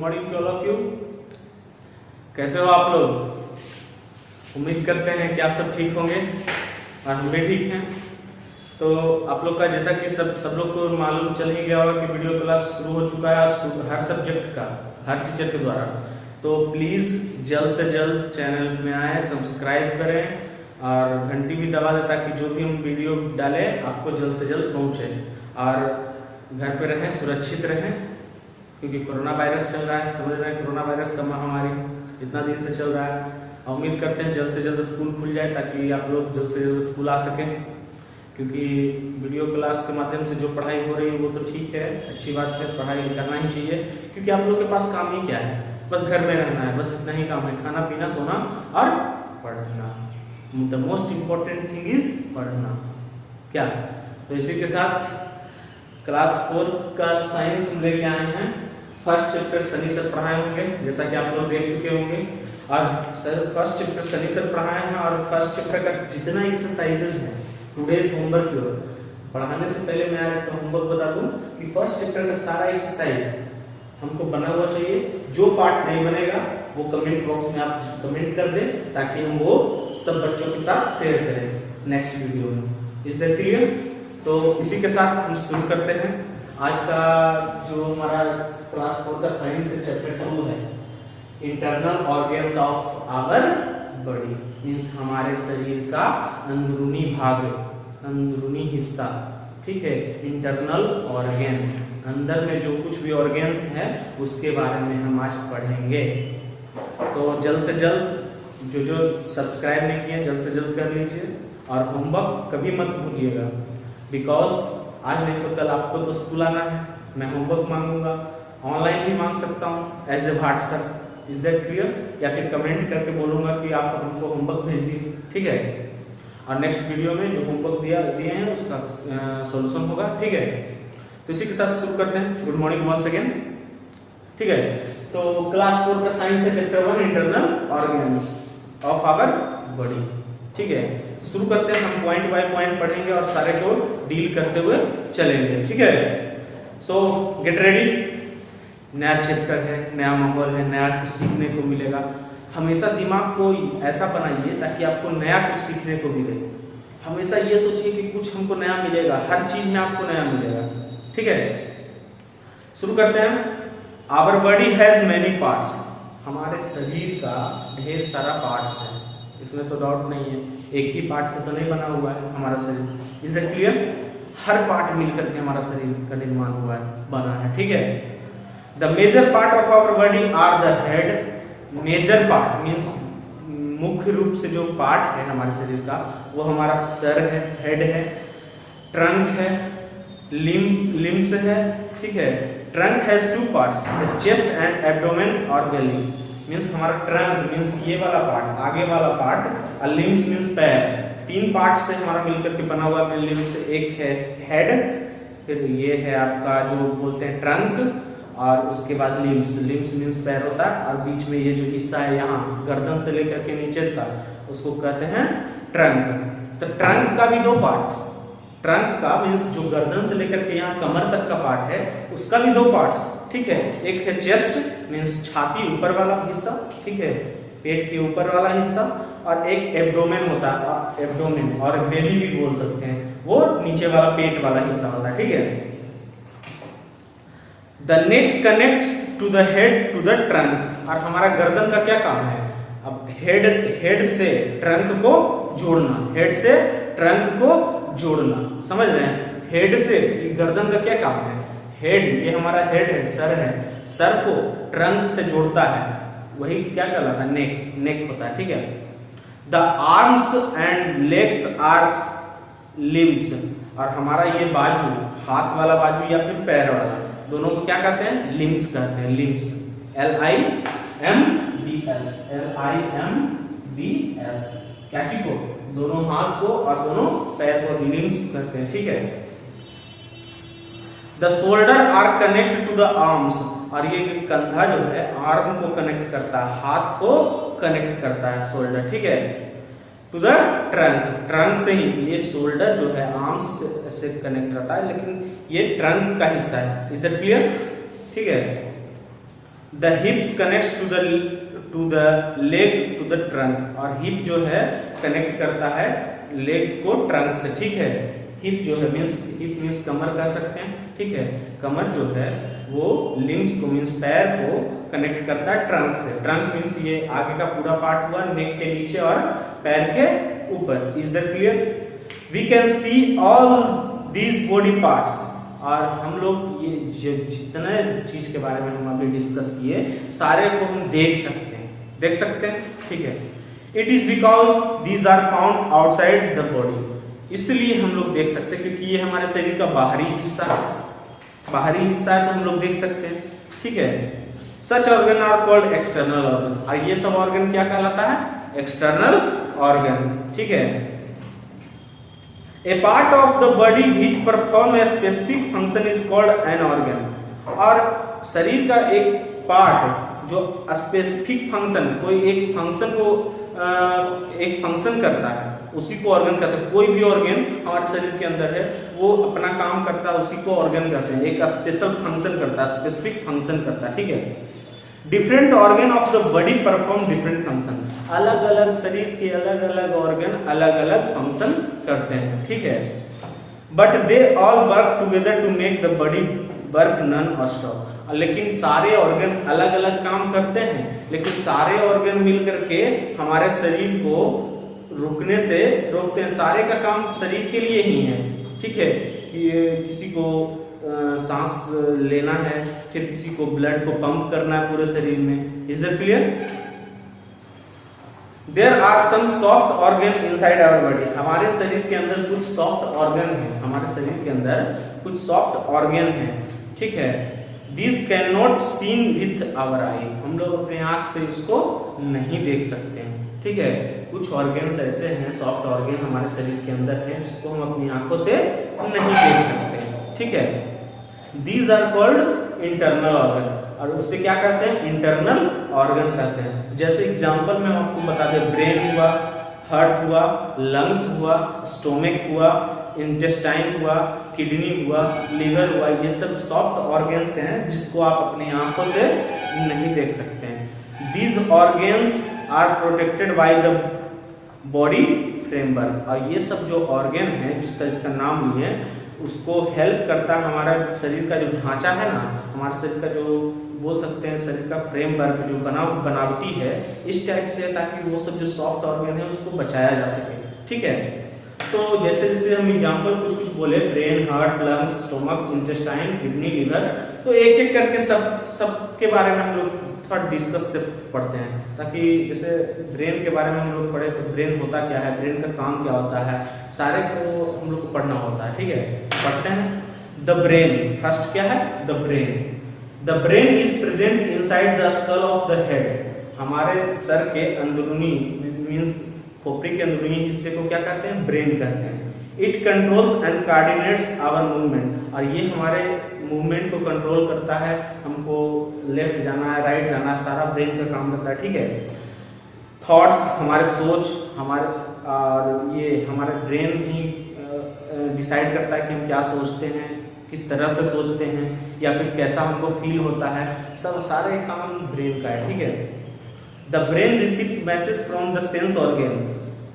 Morning to all of you. कैसे हो आप लोग? उम्मीद करते हैं कि आप सब ठीक होंगे और हम भी ठीक हैं। तो आप लोग का जैसा कि सब लोग को मालूम चल ही गया होगा कि वीडियो क्लास शुरू हो चुका है हर सब्जेक्ट का, हर टीचर के द्वारा। तो प्लीज़ जल्द से जल्द चैनल में आए, सब्सक्राइब करें और घंटी भी दबा दें ताकि जो भी हम वीडियो डालें आपको जल्द से जल्द पहुँचे। और घर पे रहें, सुरक्षित रहें, क्योंकि कोरोना वायरस चल रहा है। समझ रहे हैं कोरोना वायरस का महामारी इतना दिन से चल रहा है। उम्मीद करते हैं जल्द से जल्द स्कूल खुल जाए ताकि आप लोग जल्द से जल्द स्कूल आ सकें, क्योंकि वीडियो क्लास के माध्यम से जो पढ़ाई हो रही है वो तो ठीक है, अच्छी बात है, पढ़ाई करना ही चाहिए। क्योंकि आप लोग के पास काम ही क्या है, बस घर में रहना है, बस इतना ही काम है, खाना पीना सोना और पढ़ना। The most important thing is पढ़ना। क्या? तो इसी के साथ क्लास 4 का साइंस हम लेके आए हैं। फर्स्ट चैप्टर सनी सर पढ़ाए होंगे, जैसा कि आप लोग देख चुके होंगे। और फर्स्ट चैप्टर सनी सर पढ़ाए हैं और फर्स्ट चैप्टर का जितना एक्सरसाइजेज हैं टुडेज होमवर्क की ओर पढ़ाने से पहले मैं आज का होमवर्क बता दूं कि फर्स्ट चैप्टर का सारा एक्सरसाइज हमको बना हुआ चाहिए। जो पार्ट नहीं बनेगा वो कमेंट बॉक्स में आप कमेंट कर दें ताकि हम वो सब बच्चों के साथ शेयर करें नेक्स्ट वीडियो में। Is that clear? तो इसी के साथ हम शुरू करते हैं। आज का जो हमारा क्लास 4 का साइंस है, चैप्टर 2 है internal organs of our body, means हमारे शरीर का अंदरूनी भाग, अंदरूनी हिस्सा। ठीक है, इंटरनल ऑर्गन, अंदर में जो कुछ भी ऑर्गन्स हैं उसके बारे में हम आज पढ़ेंगे। तो जल्द से जल्द जो सब्सक्राइब नहीं किए जल्द से जल्द कर लीजिए और होमवर्क कभी मत भूलिएगा, बिकॉज आज नहीं तो कल आपको तो स्कूल आना है। मैं होमवर्क मांगूंगा, ऑनलाइन भी मांग सकता हूँ as a WhatsApp. Is that clear? या फिर कमेंट करके बोलूंगा कि आप हमको होमवर्क भेज दीजिए, ठीक है? और नेक्स्ट वीडियो में जो होमवर्क दिए हैं उसका सॉल्यूशन होगा, ठीक है? तो इसी के साथ शुरू करते हैं। गुड मॉर्निंग वंस अगेन, ठीक है? तो क्लास 4 का साइंस है, chapter 1 internal organs of our body, ठीक है? शुरू करते हैं। हम पॉइंट बाय पॉइंट पढ़ेंगे और सारे को डील करते हुए चलेंगे, ठीक है? सो गेट रेडी। नया चैप्टर है, नया माहौल है, नया कुछ सीखने को मिलेगा। हमेशा दिमाग को ऐसा बनाइए ताकि आपको नया कुछ सीखने को मिले। हमेशा ये सोचिए कि कुछ हमको नया मिलेगा, हर चीज में आपको नया मिलेगा, ठीक है? शुरू करते हैं। Our body has many parts, हमारे शरीर का ढेर सारा पार्ट्स है, इसमें तो डाउट नहीं है। एक ही पार्ट से तो नहीं बना हुआ है हमारा शरीर। Is that clear? Her part मिलकर के हमारा शरीर का निर्माण हुआ है, बना है, ठीक है? The major part of our body are the head. Major part means मुख्य रूप से जो पार्ट है हमारे शरीर का वो हमारा सर है, हेड है, ट्रंक है, लिम्स है, ठीक है? Trunk has 2 parts, chest and abdomen और बेली। मीन्स हमारा ट्रंक मीन्स ये वाला पार्ट, आगे वाला पार्ट, और लिम्स मीन्स पैर। 3 पार्ट से हमारा मिलकर के बना हुआ है लिम्स। एक है हेड, फिर ये है आपका जो बोलते हैं ट्रंक, और उसके बाद लिम्स। लिम्स मीन्स पैर होता है, और बीच में ये जो हिस्सा है यहाँ गर्दन से लेकर के नीचे का उसको कहते हैं ट्रंक। तो ट्रंक का भी 2 पार्ट्स, ट्रंक का मीन्स जो गर्दन से लेकर के यहाँ कमर तक का पार्ट है उसका भी 2 पार्ट्स, ठीक है? एक है चेस्ट मीन्स छाती ऊपर वाला हिस्सा, ठीक है, पेट के ऊपर वाला हिस्सा, और एक एब्डोमेन होता है, एब्डोमेन और बेली भी बोल सकते हैं, वो नीचे वाला पेट वाला हिस्सा होता है, ठीक है? The neck connects to the head to the trunk. और हमारा गर्दन का क्या काम है? अब हेड से ट्रंक को जोड़ना, हेड से ट्रंक को जोड़ना, समझ रहे हैं? हेड से गर्दन का क्या काम है? हेड, ये हमारा हेड है, सर है, सर को ट्रंक से जोड़ता है, वही क्या कहलाता है? नेक, नेक होता है, ठीक है? The arms and legs are limbs. और हमारा ये बाजू, हाथ वाला बाजू या फिर पैर वाला, दोनों को क्या कहते हैं? लिम्स कहते हैं, लिम्स। LIMBS, LIMBS। क्या चीज को? दोनों हाथ को और दोनों पैर को लिम्स कहते हैं, ठीक है? The shoulder are connect to the arms. और ये कंधा जो है आर्म को कनेक्ट करता है, हाथ को कनेक्ट करता है शोल्डर, ठीक है? टू द ट्रंक, ट्रंक से ही ये शोल्डर जो है आर्म्स से कनेक्ट रहता है, लेकिन ये ट्रंक का हिस्सा है। Is that clear? ठीक है। The hips connect to the leg to the trunk, और हिप जो है कनेक्ट करता है लेग को ट्रंक से, ठीक है। हिप जो है हिप मीन्स कमर कह सकते हैं, ठीक है। कमर जो है वो लिम्स को मीन्स पैर को कनेक्ट करता है ट्रंक से। ट्रंक मीन्स ये आगे का पूरा पार्ट हुआ, नेक के नीचे और पैर के ऊपर। Is that clear? We can see all these body parts, और हम लोग ये जितने चीज के बारे में हम अभी डिस्कस किए सारे को हम देख सकते हैं, ठीक है। It is because these are found outside the body, इसलिए हम लोग देख सकते हैं क्योंकि ये हमारे शरीर का बाहरी हिस्सा है तो हम लोग देख सकते हैं, ठीक है। Such organ are called external organ, और ये सब ऑर्गन क्या कहलाता है? एक्सटर्नल ऑर्गन, ठीक है। A part of the body which perform a specific function is called an organ, और शरीर का एक पार्ट जो स्पेसिफिक फंक्शन, कोई एक फंक्शन को एक फंक्शन करता है उसी को ऑर्गन कहते हैं। कोई भी ऑर्गन हमारे शरीर के अंदर है वो अपना काम करता है, उसी को ऑर्गन कहते हैं। एक स्पेशल फंक्शन करता है, स्पेसिफिक फंक्शन करता है, ठीक है। Different organ of the body perform different function, अलग अलग शरीर के अलग अलग ऑर्गन अलग अलग फंक्शन करते हैं, ठीक है। But they all work together to make the body work non और स्टॉप, लेकिन सारे ऑर्गन अलग अलग काम करते हैं, लेकिन सारे ऑर्गन मिलकर के हमारे शरीर को रुकने से रोकते हैं। सारे का काम शरीर के लिए ही है, ठीक है। कि किसी को सांस लेना है, फिर किसी को ब्लड को पंप करना है पूरे शरीर में। Is it clear? There are some soft organ inside our body, हमारे शरीर के अंदर कुछ सॉफ्ट ऑर्गन है, हमारे शरीर के अंदर कुछ सॉफ्ट ऑर्गन है, ठीक है। This can not seen with our eye, हम लोग अपने आंख से उसको नहीं देख सकते हैं, ठीक है। कुछ ऑर्गन्स ऐसे हैं, सॉफ्ट ऑर्गन हमारे शरीर के अंदर है जिसको हम अपनी आंखों से नहीं देख सकते, ठीक है। These are called internal organ, और उससे क्या कहते हैं? इंटरनल ऑर्गन कहते हैं। जैसे एग्जांपल में हम आपको बता दें, ब्रेन हुआ, हार्ट हुआ, लंग्स हुआ, स्टोमक हुआ, इंटेस्टाइन हुआ, किडनी हुआ, लीवर हुआ, ये सब सॉफ्ट ऑर्गन्स हैं जिसको आप अपनी आंखों से नहीं देख सकते हैं। These organs are protected by the body framework, और ये सब जो ऑर्गन है जिसका नाम लिए उसको हेल्प करता है। हमारा शरीर का जो ढांचा है ना, हमारे शरीर का जो बोल सकते हैं शरीर का फ्रेमवर्क जो बनावटी है इस टाइप से, ताकि वो सब जो सॉफ्ट ऑर्गन है उसको बचाया जा सके, ठीक है। तो जैसे जैसे हम एग्जांपल कुछ बोले, brain, heart, lungs, stomach, intestine, kidney, liver, तो एक एक करके सब के बारे में हम लोग थोड़ा डिस्कस से पढ़ते हैं, ताकि जैसे ब्रेन के बारे में हम लोग पढ़े तो ब्रेन होता क्या है, ब्रेन का काम क्या होता है, सारे को हम लोग को पढ़ना होता है, ठीक है। पढ़ते हैं। द ब्रेन, फर्स्ट क्या है? The brain is present inside the skull of the head, हमारे सर के अंदरूनी मीन्स खोपड़ी के अंदरूनी हिस्से को क्या कहते हैं? ब्रेन कहते हैं। It controls and coordinates our movement, और ये हमारे मूवमेंट को कंट्रोल करता है, हमको लेफ्ट जाना है, राइट जाना है, सारा ब्रेन का काम करता है, ठीक है। थॉट्स, हमारे सोच, हमारे और ये हमारे ब्रेन ही डिसाइड करता है कि हम क्या सोचते हैं, किस तरह से सोचते हैं, या फिर कैसा हमको फील होता है, सब सारे काम ब्रेन का है, ठीक है। The brain receives message from the sense organ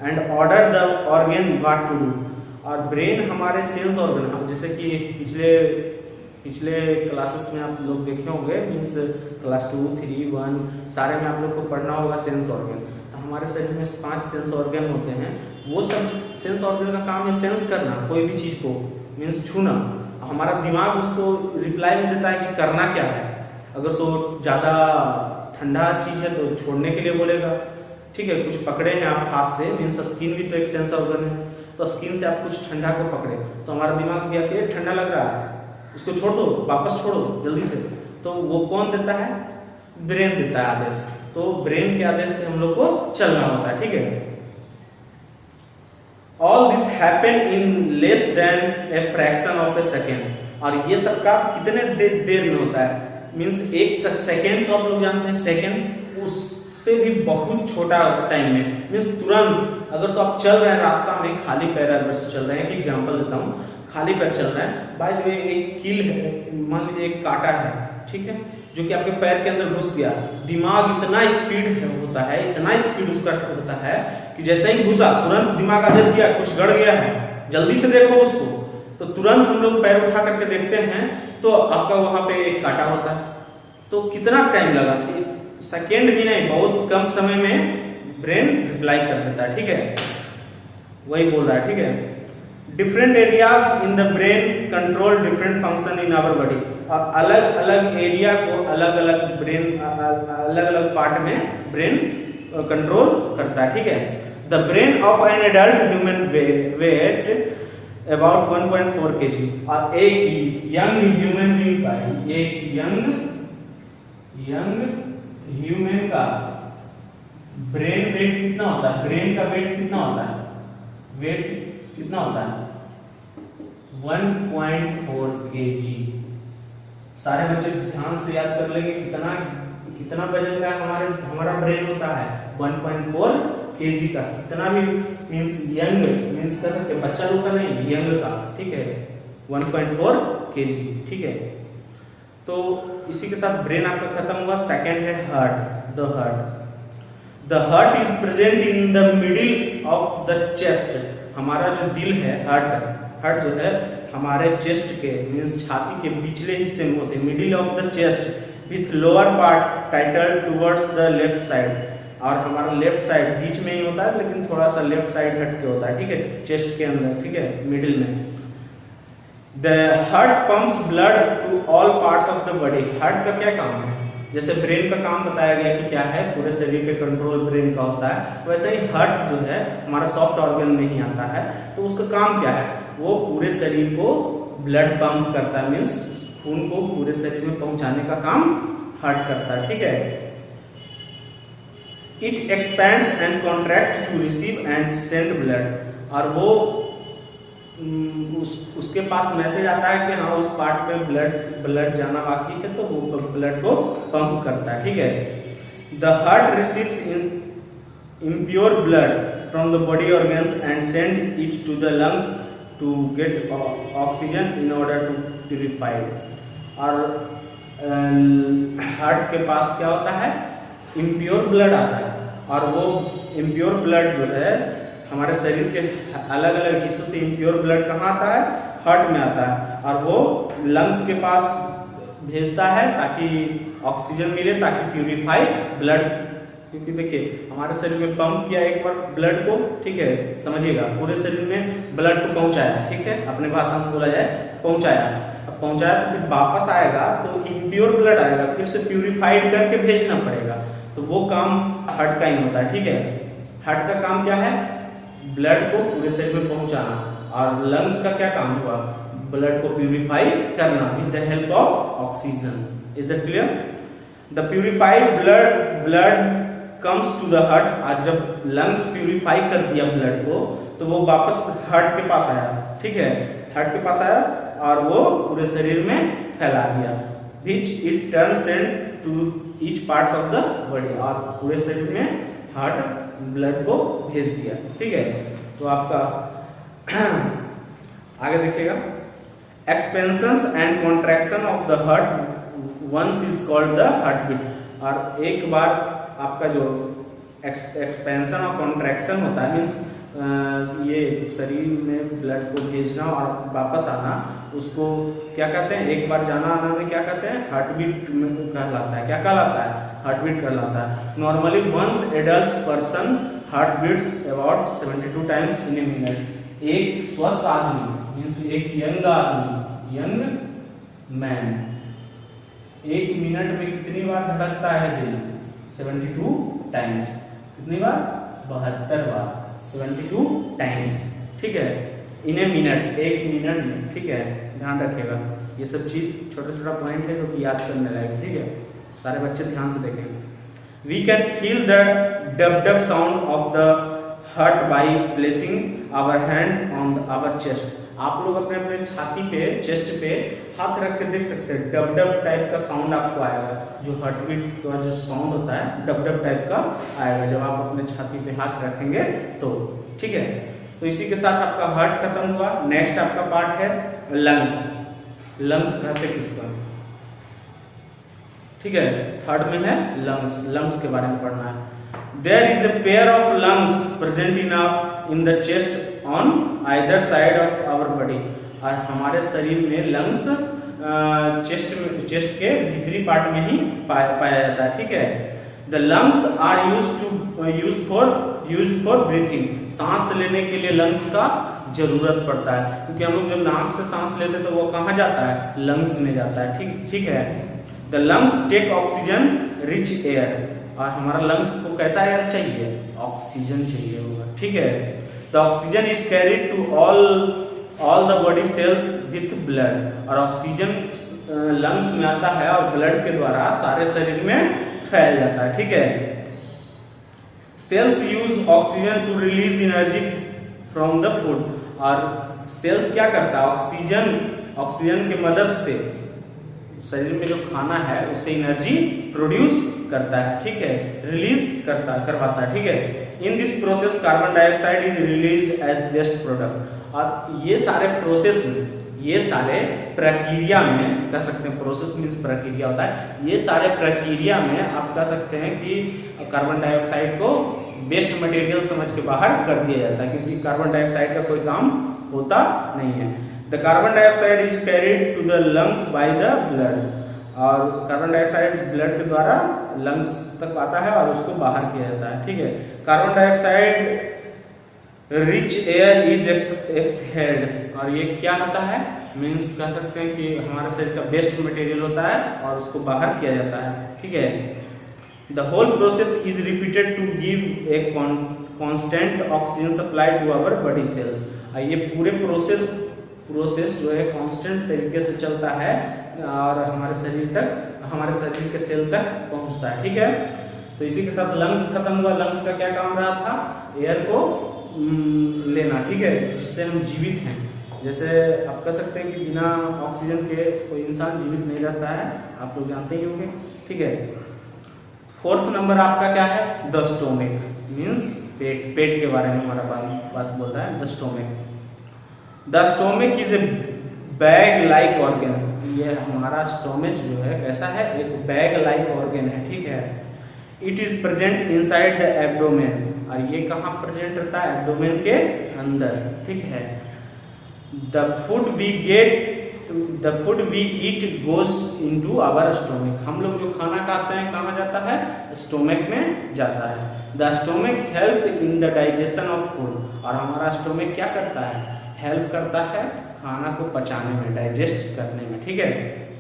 and order the organ what to do, और ब्रेन हमारे सेंस ऑर्गन, जैसे कि पिछले क्लासेस में आप लोग देखे होंगे, मीन्स क्लास 2, 3, 1 सारे में आप लोग को पढ़ना होगा सेंस ऑर्गन। तो हमारे शरीर में 5 सेंस ऑर्गन होते हैं, वो सब सेंस ऑर्गन का काम है सेंस करना, कोई भी चीज़ को मीन्स छूना। हमारा दिमाग उसको रिप्लाई में देता है कि करना क्या है। अगर सो ज़्यादा ठंडा चीज़ है तो छोड़ने के लिए बोलेगा, ठीक है। कुछ पकड़े हैं आप हाथ से, मीन्स स्किन भी तो एक सेंस ऑर्गन है, तो स्किन से आप कुछ ठंडा को पकड़े तो हमारा दिमाग दिया कि ठंडा लग रहा है, इसको छोड़ दो, वापस छोड़ो जल्दी से, तो वो कौन देता है? ब्रेन देता है आदेश। तो ब्रेन के आदेश से हम लोग को चलना होता है, ठीक है। All this happen in less than a fraction of A second, और ये सब का कितने देर में होता है? मीन्स एक सेकेंड तो आप लोग जानते हैं, सेकेंड, उस उससे भी बहुत छोटा टाइम में, मीन्स तुरंत। अगर सो आप चल रहे हैं रास्ता में खाली पैर अगर से चल रहे हैं, एक एग्जांपल देता हूँ, खाली पैर चल रहे हैं, बाय द वे एक कील है, मान लीजिए एक कांटा है, ठीक है, जो कि आपके पैर के अंदर घुस गया, दिमाग इतना स्पीड होता है, इतना स्पीड उसका होता है कि जैसे ही घुसा तुरंत दिमाग आदेश दिया कुछ गड़ गया है, जल्दी से देखो उसको, तो तुरंत हम लोग पैर उठा करके देखते हैं तो आपका वहां पे एक कांटा होता है। तो कितना टाइम लगा, सेकेंड भी नहीं, बहुत कम समय में ब्रेन रिप्लाई कर देता है, ठीक है, वही बोल रहा है, ठीक है। Different areas in the brain control different function in our body, और अलग अलग एरिया को अलग अलग ब्रेन, अलग अलग पार्ट में ब्रेन कंट्रोल करता है, ठीक है। The brain of an adult human weight about 1.4 kg, और एक यंग ह्यूमन बीइंग का, एक यंग ह्यूमन का ब्रेन वेट कितना होता है, ब्रेन का वेट कितना होता है, वेट कितना होता है 1.4 kg। सारे बच्चे ध्यान से याद कर लेंगे कितना वजन का हमारा ब्रेन होता है, 1.4 kg का। कितना भी मींस यंग, मींस कर सकते बच्चा लोग का नहीं, यंग का, ठीक है, 1.4 kg, ठीक है। तो इसी के साथ ब्रेन आपका खत्म हुआ। सेकंड है heart, the heart is present in the middle of the chest. हमारा जो दिल है, हार्ट जो है हमारे चेस्ट के मींस छाती के पिछले हिस्से में होते हैं, middle of the chest with lower part title towards the left side, और हमारा लेफ्ट साइड बीच में ही होता है लेकिन थोड़ा सा लेफ्ट साइड हट के होता है, ठीक है, चेस्ट के अंदर, ठीक है, मिडिल में। The heart pumps blood to all parts of the body. Heart का क्या काम है, जैसे ब्रेन का काम बताया गया कि क्या है, पूरे शरीर पे कंट्रोल ब्रेन का होता है, वैसे ही हार्ट जो है हमारा सॉफ्ट ऑर्गन में ही आता है। तो उसका काम क्या है, वो पूरे शरीर को ब्लड पंप करता है, मीन्स खून को पूरे शरीर में पहुंचाने का काम हार्ट करता है, ठीक है। It expands and contract to receive and send blood, और वो उसके पास मैसेज आता है कि हाँ उस पार्ट पे ब्लड जाना बाकी है, तो वो ब्लड को पंप करता है, ठीक है। The heart receives impure blood from the body organs and send it to the lungs to get oxygen in order to purify it। और हार्ट के पास क्या होता है, इम्प्योर ब्लड आता है, और वो इम्प्योर ब्लड जो है हमारे शरीर के अलग अलग हिस्सों से इम्प्योर ब्लड कहाँ आता है, हार्ट में आता है, और वो लंग्स के पास भेजता है ताकि ऑक्सीजन मिले, ताकि प्यूरिफाई ब्लड। क्योंकि देखिए हमारे शरीर में पंप किया एक बार ब्लड को, ठीक है, समझिएगा, पूरे शरीर में ब्लड को पहुंचाया, ठीक है, अपने भाषा में बोला जाए पहुंचाया, अब पहुंचाया तो फिर वापस आएगा तो इम्प्योर ब्लड आएगा, फिर से प्यूरिफाइड करके भेजना पड़ेगा, तो वो काम हार्ट का ही होता है, ठीक है। हार्ट का काम क्या है, ब्लड को पूरे शरीर में पहुंचाना, और लंग्स का क्या काम हुआ, ब्लड को प्यूरिफाई करना with the help of oxygen. Is that clear? The purified blood comes to the heart. आज जब लंग्स प्यूरिफाई कर दिया ब्लड को, तो वो वापस हार्ट के पास आया, ठीक है, हार्ट के पास आया और वो पूरे शरीर में फैला दिया, which it turns to each parts of the body, और पूरे शरीर में हार्ट ब्लड को भेज दिया, ठीक है। तो आपका आगे देखिएगा, expansions and contraction of the heart once is called the heart beat. और एक बार आपका जो एक्सपेंशन और कॉन्ट्रैक्शन होता है, मीन्स ये शरीर में ब्लड को भेजना और वापस आना, उसको क्या कहते हैं, एक बार जाना आना में क्या कहते हैं, हार्ट बीट कहलाता है। क्या कहलाता है, हार्ट बीट कहलाता है। Normally once adult person heart beats about 72 times in a minute. एक स्वस्थ आदमी मीन्स एक यंग आदमी, यंग मैन, एक मिनट में कितनी बार धड़कता है दिल, 72 टाइम्स। कितनी बार, 72 बार, 72 टाइम्स, ठीक है, इन ए मिनट, एक मिनट में, ठीक है। ध्यान रखिएगा, ये सब चीज छोटा छोटा पॉइंट है जो कि याद करने लायक, ठीक है, सारे बच्चे ध्यान से देखें। We can feel the dub dub sound of the heart by placing our hand on our chest. आप लोग अपने अपने छाती पे, चेस्ट पे हाथ रख के देख सकते हैं, डब डब टाइप का साउंड आपको आएगा। जो हार्ट बीट का जो साउंड होता है डब डब टाइप का आएगा जब आप अपने छाती पे हाथ रखेंगे तो, ठीक है। तो इसी के साथ आपका हार्ट खत्म हुआ। नेक्स्ट आपका पार्ट है लंग्स। लंग्स कहते किसका, ठीक है, थर्ड में है लंग्स। लंग्स के बारे में पढ़ना है। There is a pair of lungs present in the chest on either side of our body। और हमारे शरीर में लंग्स चेस्ट के भीतरी पार्ट में ही पाया जाता है, ठीक है। The lungs are used for breathing। सांस लेने के लिए लंग्स का जरूरत पड़ता है, क्योंकि हम लोग जब नाक से सांस लेते हैं तो वो कहाँ जाता है, लंग्स में जाता है, ठीक है। The lungs take oxygen rich air। और हमारा लंग्स को कैसा एयर चाहिए, ऑक्सीजन चाहिए होगा, ठीक है। The oxygen is carried to all the body cells with blood. और ऑक्सीजन लंग्स में आता है और ब्लड के द्वारा सारे शरीर में फैल जाता है, ठीक है। Cells use oxygen to release energy from the food. और सेल्स क्या करता है, ऑक्सीजन की मदद से शरीर में जो खाना है उससे एनर्जी प्रोड्यूस करता है, ठीक है, रिलीज करवाता है, ठीक है। In this process carbon dioxide is release as waste product. और ये सारे प्रोसेस में, ये सारे प्रक्रिया में कह सकते हैं, प्रोसेस मीन्स प्रक्रिया होता है, ये सारे प्रक्रिया में आप कह सकते हैं कि कार्बन डाइऑक्साइड को वेस्ट मटेरियल समझ के बाहर कर दिया जाता है, क्योंकि कार्बन डाइऑक्साइड का कोई काम होता नहीं है। The carbon dioxide is carried to the lungs by the blood. और कार्बन डाइऑक्साइड ब्लड के द्वारा लंग्स तक आता है और उसको बाहर किया जाता है, ठीक है। Carbon dioxide rich air is exhaled. और ये क्या होता है, मीन्स कह सकते हैं कि हमारे शरीर का बेस्ट मटेरियल होता है और उसको बाहर किया जाता है, ठीक है। The whole process is repeated to give a constant oxygen supply to our body cells. ये पूरे प्रोसेस जो है कांस्टेंट तरीके से चलता है और हमारे शरीर के सेल तक पहुंचता है, ठीक है। तो इसी के साथ लंग्स खत्म हुआ। लंग्स का क्या काम रहा था, एयर को लेना, ठीक है, जिससे हम जीवित हैं। जैसे आप कह सकते हैं कि बिना ऑक्सीजन के कोई इंसान जीवित नहीं रहता है, आप लोग जानते ही होंगे, ठीक है। फोर्थ नंबर आपका क्या है, द स्टोमक, मीन्स पेट के बारे में हमारा बात बोलता है, the stomach. The stomach is a bag like organ. ये हमारा स्टोमच जो है कैसा है, एक बैग लाइक ऑर्गन है, ठीक है। It is present inside the abdomen. और ये कहाँ प्रेजेंट रहता है, एब्डोमेन के अंदर, ठीक है। The food we eat goes into our stomach. हम लोग जो खाना खाते हैं कहाँ जाता है, स्टोमक में जाता है। The stomach help in the digestion of food. और हमारा स्टोमक क्या करता है, हेल्प करता है खाना को पचाने में, डाइजेस्ट करने में, ठीक है,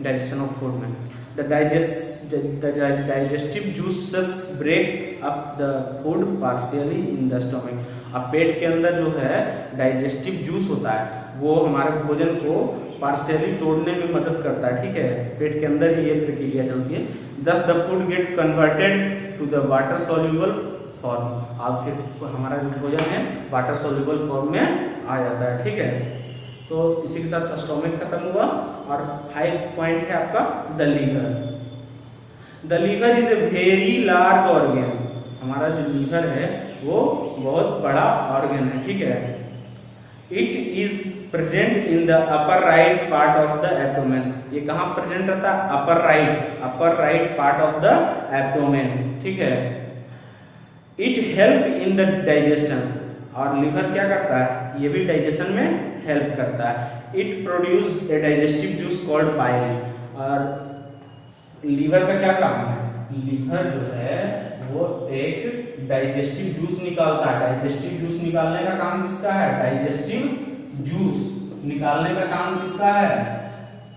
डाइजेशन ऑफ फूड में। The digestive juices break up the food partially in the stomach. अब पेट के अंदर जो है डाइजेस्टिव जूस होता है वो हमारे भोजन को पार्शियली तोड़ने में मदद करता है, ठीक है। पेट के अंदर ही ये प्रक्रिया चलती है। Thus the food get converted to the water soluble form. अब फिर हमारा जो भोजन है वाटर सोल्यूबल फॉर्म में आ जाता है, ठीक है। तो इसी के साथ स्टोमक खत्म हुआ। और 5 पॉइंट है आपका the liver. The liver is a very large organ. हमारा जो लीवर है वो बहुत बड़ा ऑर्गन है, ठीक है। It is present in the upper right part of the abdomen. ये कहाँ प्रेजेंट रहता है, upper right part of the abdomen, ठीक है। It help in the digestion. और लीवर क्या करता है, ये भी डाइजेशन में हेल्प करता है। It produce a digestive juice called bile. और लीवर का क्या काम है, लीवर जो है वो एक डाइजेस्टिव जूस निकालता है। डाइजेस्टिव जूस निकालने का काम किसका है, डाइजेस्टिव जूस निकालने का काम किसका है,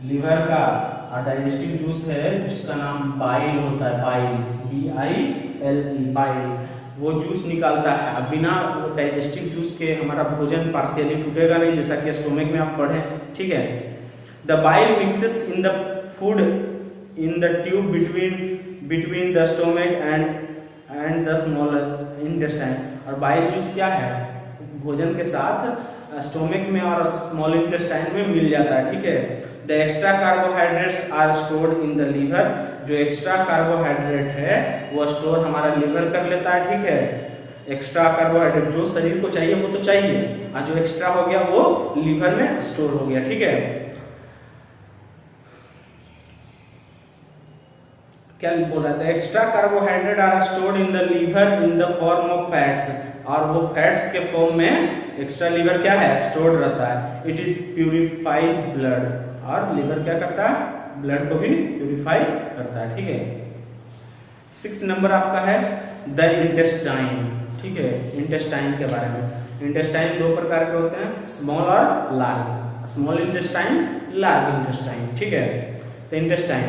लीवर का। और डाइजेस्टिव जूस है जिसका नाम बाइल होता है, BILE, बाइल, वो जूस निकालता है। अब बिना डाइजेस्टिव जूस के हमारा भोजन पार्शियली टूटेगा नहीं, जैसा कि स्टोमक में आप पढ़े, ठीक है। The bile mixes in the food in the tube between the stomach and the small intestine. और बाइल जूस क्या है, भोजन के साथ स्टोमक में और स्मॉल इंटेस्टाइन में मिल जाता है, ठीक है। The extra carbohydrates are stored in the liver, जो एक्स्ट्रा कार्बोहाइड्रेट है वो स्टोर हमारा लीवर कर लेता है, ठीक है। एक्स्ट्रा कार्बोहाइड्रेट जो शरीर को चाहिए वो तो चाहिए, और जो एक्स्ट्रा हो गया वो लीवर में स्टोर हो गया, ठीक है। क्या बोल रहा था, extra carbohydrate are stored in the liver in the form of fats, और वो फैट्स के फॉर्म में एक्स्ट्रा लीवर क्या है, स्टोर्ड रहता है। इट इज प्यूरिफाइज ब्लड, और लीवर क्या करता है, ब्लड को भी प्यूरिफाई करता है, ठीक है। 6 नंबर आपका है द इंटेस्टाइन, ठीक है। इंटेस्टाइन के बारे में, इंटेस्टाइन 2 प्रकार के होते हैं, स्मॉल और large, small intestine, large intestine, ठीक है। तो intestine,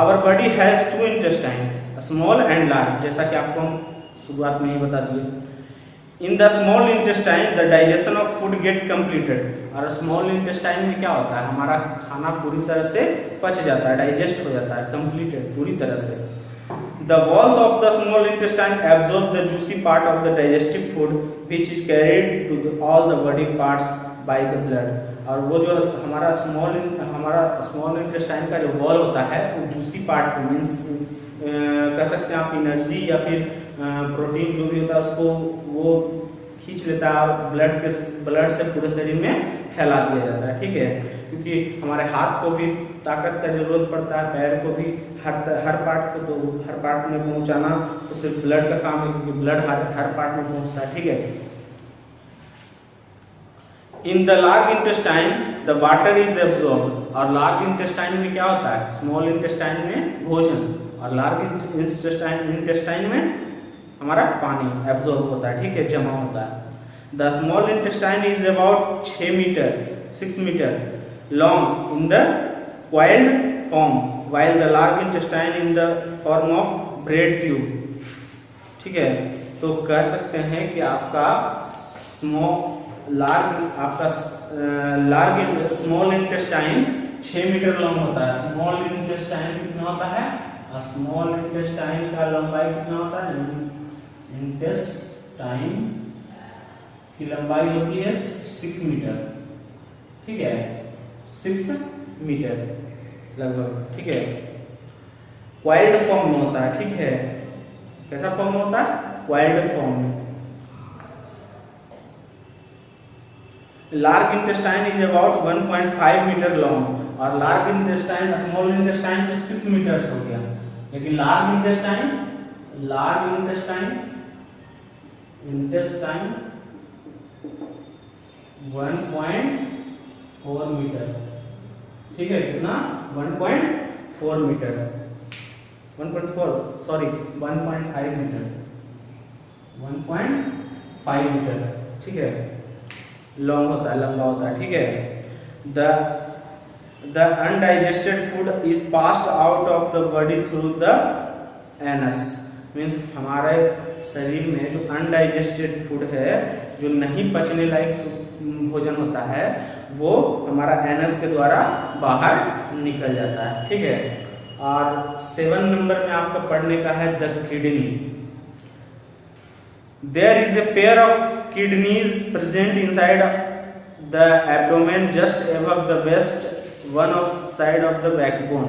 our body has 2 intestine, small and large, जैसा कि आपको हम शुरुआत में ही बता दिए। In the small intestine the digestion of food get completed, और स्मॉल इंटेस्टाइन में क्या होता है, हमारा खाना पूरी तरह से पच जाता है, डाइजेस्ट हो जाता है, कंप्लीटेड पूरी तरह से। The walls of the small intestine absorb the juicy part of the digestive food which is carried to all the body parts by the blood, और वो जो हमारा स्मॉल इंटेस्टाइन का जो वॉल होता है वो जूसी पार्ट को मीन्स कह सकते हैं आप एनर्जी या फिर प्रोटीन जो भी होता है उसको वो खींच लेता है और ब्लड से पूरे शरीर में फैला दिया जाता है, ठीक है। क्योंकि हमारे हाथ को भी ताकत का जरूरत पड़ता है, पैर को भी, हर पार्ट को, तो हर पार्ट में पहुंचाना तो सिर्फ ब्लड का काम है, क्योंकि ब्लड हर पार्ट में पहुंचता है, ठीक है। In the large intestine the water is absorbed, और लार्ज इंटेस्टाइन में क्या होता है, स्मॉल इंटेस्टाइन में भोजन, और लार्ज इंटेस्टाइन में हमारा पानी एब्जॉर्ब होता है, ठीक है, जमा होता है। The small intestine is about 6 meter long in the coiled form, while the large intestine in the form of bread tube, ठीक है। तो कह सकते हैं कि आपका स्मॉल इंटेस्टाइन 6 मीटर लॉन्ग होता है। स्मॉल इंटेस्टाइन कितना होता है, और स्मॉल इंटेस्टाइन का लंबाई कितना होता है, इंटेस्टाइन की लंबाई होती है 6 मीटर, ठीक है, 6 मीटर लगभग, ठीक है। क्वाइल्ड फॉर्म में होता है, ठीक है। कैसा फॉर्म में होता है, क्वाइल्ड फॉर्म में। Large intestine is about 1.5 meter long, और लार्ज इंटेस्टाइन स्मॉल इंटेस्टाइन तो 6 मीटर्स हो गया, लेकिन लार्ज इंटेस्टाइन 1.4 मीटर, ठीक है। कितना, 1.4 मीटर, 1.5 मीटर, 1.5 मीटर, ठीक है, लॉन्ग होता है, लंबा होता है, ठीक है। The undigested food is passed out of the body through the anus, means हमारे शरीर में जो अनडाइजेस्टेड फूड है, जो नहीं पचने लायक भोजन होता है, वो हमारा एनस के द्वारा बाहर निकल जाता है, ठीक है। और 7 नंबर में आपका पढ़ने का है the kidney. There is a pair of kidneys present inside the abdomen just above the waist one of side of the backbone,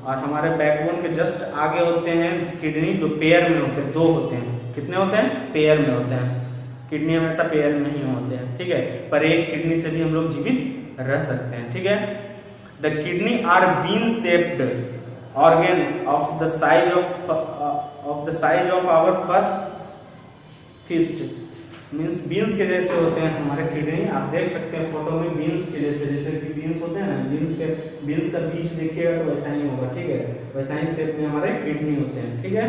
और हमारे बैकबोन के जस्ट आगे होते हैं किडनी, जो पेयर में होते हैं, 2 होते हैं। कितने होते हैं, पेयर में होते हैं। किडनी हमेशा पेयर में ही होते हैं, ठीक है, पर एक किडनी से भी हम लोग जीवित रह सकते हैं, ठीक है। The kidney are bean shaped organ of the size of our first fist, means beans के जैसे होते हैं हमारे किडनी। आप देख सकते हैं फोटो में बीन्स के जैसे कि बीन्स होते हैं ना, बीन्स का बीज देखिएगा तो वैसा ही होगा, ठीक है, वैसा ही शेप में हमारे किडनी होते हैं, ठीक है।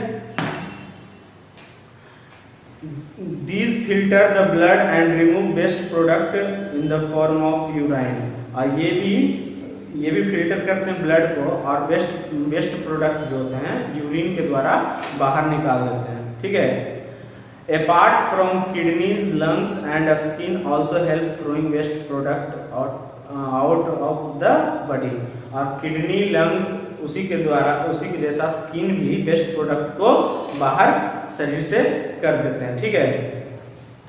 These filter the blood and remove waste product in the form of urine, और ये भी फिल्टर करते हैं ब्लड को, और वेस्ट प्रोडक्ट जो होते हैं यूरिन के द्वारा बाहर निकाल देते हैं, ठीक है। Apart from kidneys, lungs and skin also help throwing waste product out of the body, और किडनी, लंग्स उसी के जैसा स्किन भी वेस्ट प्रोडक्ट को बाहर शरीर से कर देते हैं, ठीक है।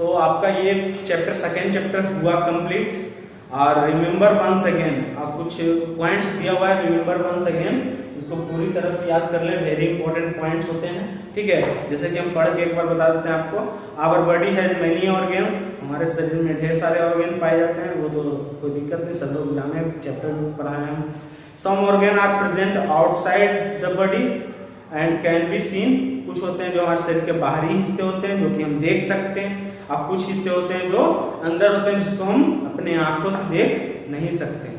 तो आपका ये चैप्टर सेकेंड चैप्टर हुआ कंप्लीट। और रिमेंबर वंस अगेन, कुछ पॉइंट्स दिया हुआ है, रिमेंबर वंस अगेन, इसको पूरी तरह से याद कर ले, वेरी इंपॉर्टेंट पॉइंट्स होते हैं, ठीक है। जैसे कि हम पढ़ के एक बार बता देते हैं आपको। Our body has many organs, हमारे शरीर में ढेर सारे ऑर्गन पाए जाते हैं, वो तो कोई दिक्कत नहीं, सब लोग जाने, चैप्टर में पढ़ाए हैं। Some organ are present outside the body and can be seen, कुछ होते हैं जो हमारे शरीर के बाहरी हिस्से होते हैं जो कि हम देख सकते हैं, और कुछ हिस्से होते हैं जो अंदर होते हैं जिसको हम अपने आंखों से देख नहीं सकते।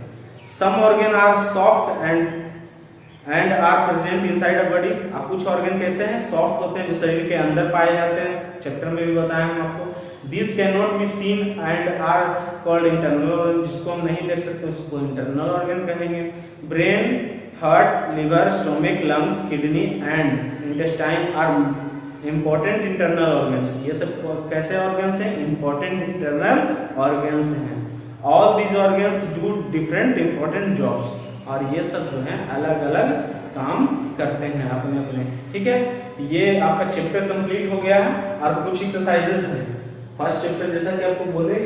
Some organ are soft and are present inside a body, और कुछ ऑर्गन कैसे हैं, सॉफ्ट होते हैं जो शरीर के अंदर पाए जाते हैं, चैप्टर में भी बताया हम आपको। This can not be seen and are called internal organ, जिसको हम नहीं देख सकते उसको इंटरनल ऑर्गन कहेंगे। Brain, heart, liver, stomach, lungs, kidney and intestine are important internal organs, ये सब कैसे ऑर्गन्स हैं, इंपॉर्टेंट इंटरनल ऑर्गन्स हैं। All these organs do different important jobs, और ये सब जो है अलग अलग काम करते हैं अपने अपने, ठीक है। तो ये आपका चैप्टर कंप्लीट हो गया है, और कुछ एक्सरसाइजेस हैं। फर्स्ट चैप्टर जैसा कि आपको बोले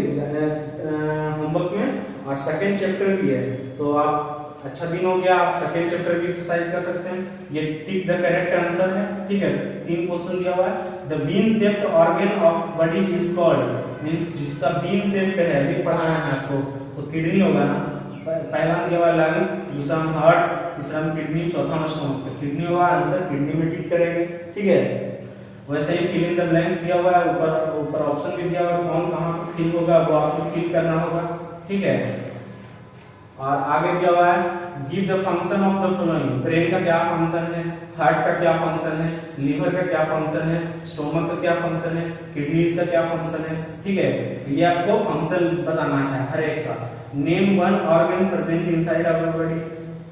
होमवर्क में, और सेकेंड चैप्टर भी है, तो आप अच्छा दिन हो गया, आप सेकेंड चैप्टर की एक्सरसाइज कर सकते हैं। ये टिक द करेक्ट आंसर है, ठीक है, 3 क्वेश्चन दिया हुआ है। The been shaped organ of body is called, means जिसका बीन शेप है, अभी पढ़ाना है आपको, तो किडनी होगा ना, पहला दिया हुआ लंग्स, दूसरा में हार्ट, तीसरा में किडनी, चौथा में स्टमक, तो किडनी होगा आंसर, किडनी में टिक करेंगे, ठीक है। वैसे ही फिल इन द ब्लैंक्स दिया हुआ है, ऊपर ऑप्शन भी दिया हुआ है, कौन कहाँ पे फिल होगा वो आपको फिल करना होगा, ठीक है। और आगे दिया हुआ है give the function of the following, brain का क्या फंक्शन है, हार्ट का क्या फंक्शन है, लीवर का क्या फंक्शन है, स्टोमक का क्या फंक्शन है, किडनीज का क्या फंक्शन है, ठीक है। ये आपको फंक्शन बताना है हर एक का। Name one organ present inside our body,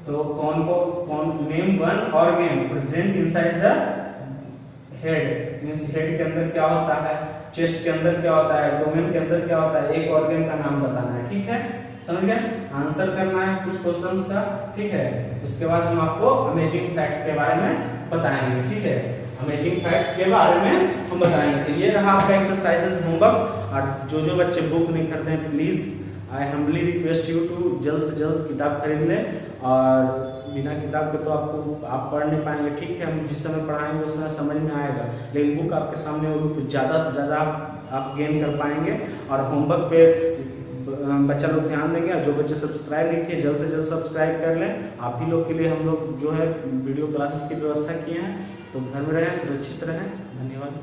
तो कौन name one organ present inside the head, means head के अंदर क्या होता है, चेस्ट के अंदर क्या होता है, एब्डोमेन के अंदर क्या होता है, एक ऑर्गन का नाम बताना है, ठीक है, समझ गए। आंसर करना है कुछ क्वेश्चंस का, ठीक है। उसके बाद हम आपको अमेजिंग फैक्ट के बारे में बताएंगे, ठीक है, अमेजिंग फैक्ट के बारे में हम बताएंगे। तो ये रहा आपका एक्सरसाइजेस होमवर्क, और जो बच्चे बुक नहीं करते हैं please I humbly request you to जल्द से जल्द किताब खरीद लें, और बिना किताब के तो आपको आप पढ़ नहीं पाएंगे, ठीक है। हम जिस समय पढ़ाएंगे उस समय समझ में आएगा, लेकिन बुक आपके सामने होगी तो ज़्यादा से ज़्यादा आप गेन कर पाएंगे। और होमवर्क पे बच्चा लोग ध्यान देंगे, और जो बच्चे सब्सक्राइब नहीं किए जल्द से जल्द सब्सक्राइब कर लें। आप ही लोग के लिए हम लोग जो है वीडियो क्लासेस की व्यवस्था किए हैं, तो घर में रहें, सुरक्षित रहें, धन्यवाद।